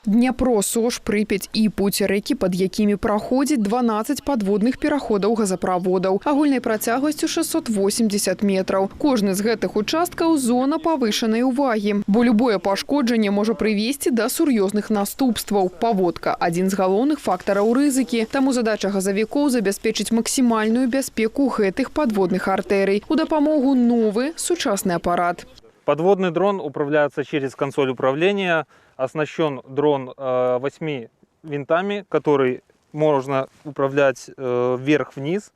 Днепро, Сош, Припять і Путь – рэкі, пад якімі праходзіць 12 падводных пераходаў газаправодаў. Агульнай працягласцю 680 метраў. Кожны з гэтых участкаў – зона павышанай увагі, бо любое пашкоджанне можа прывесці да сур'ёзных наступстваў. Паводка – адзін з галоўных фактараў рызыкі. Таму задача газавікоў – забяспечыць максімальную бяспеку гэтых падводных артэрый. У дапамогу новы сучасны апарат. Подводный дрон управляется через консоль управления. Оснащен дрон 8 винтами, который можно управлять вверх-вниз,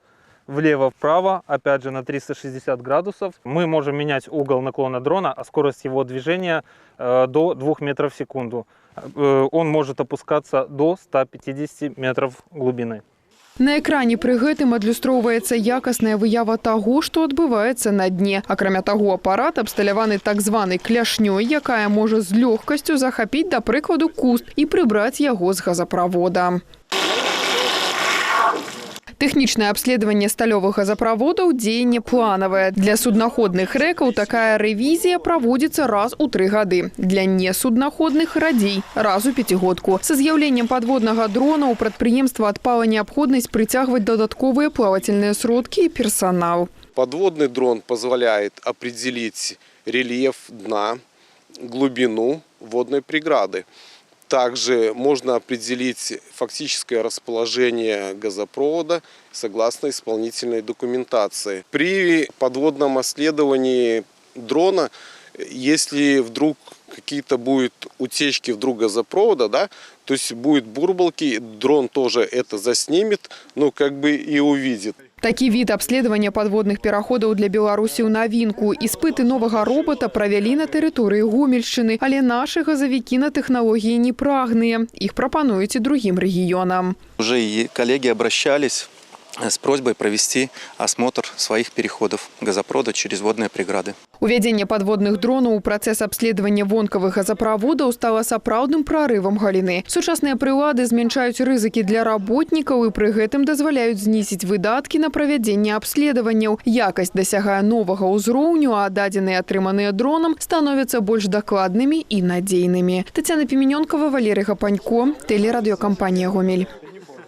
влево-вправо, опять же на 360 градусов. Мы можем менять угол наклона дрона, а скорость его движения до 2 метров в секунду. Он может опускаться до 150 метров глубины. На экране пры гэтым адлюстроўваецца якасная выява таго, што адбываецца на дне. Акрамя таго, апарат абсталяваны так званай кляшнёй, якая можа з лёгкасцю захапіць, да прыкладу, куст і прыбраць яго з газаправода. Тэхнічнае абследаванне сталёвых газаправодаў – дзеянне планавае. Для суднаходных рэкаў такая рэвізія праводзіцца раз у 3 гады. Для несуднаходных – радзей, раз у 5-годку. Са з'яўленнем падводнага дрона у прадпрыемства адпала неабходнасць прыцягваць дадатковыя плавательныя сродкі і персанал. Подводный дрон позволяет определить рельеф дна, глубину водной преграды. Также можно определить фактическое расположение газопровода согласно исполнительной документации. При подводном исследовании дрона, если вдруг какие-то будут утечки вдруг газопровода, то есть будут бурбалки, дрон тоже это заснимет, но как бы и увидит. Такі від абследавання падводных пераходаў для Беларусі ў навінку. Іспыты новага робота правялі на тэрыторыі Гомельшчыны, але нашы газавікі на тэхналогіі не прагныя. Іх прапануюць і другім рэгіёнам. Уже и коллеги обращались с просьбой провести осмотр своих переходов газопровода через водные преграды. Увядзенне падводных дронаў у працэс абследавання вонкавых газаправодаў стала сапраўдным прарывам галіны. Сучасныя прылады змяншаюць рызыкі для работнікаў і пры гэтым дазваляюць знізіць выдаткі на правядзенне абследаванняў. Якасць дасягае новага ўзроўню, а дадзеныя, атрыманыя дронам, становяцца больш дакладнымі і надзейнымі. Тацяна Піменёнкава, Валерый Гапанько, тэлерадыёкампанія «Гомель».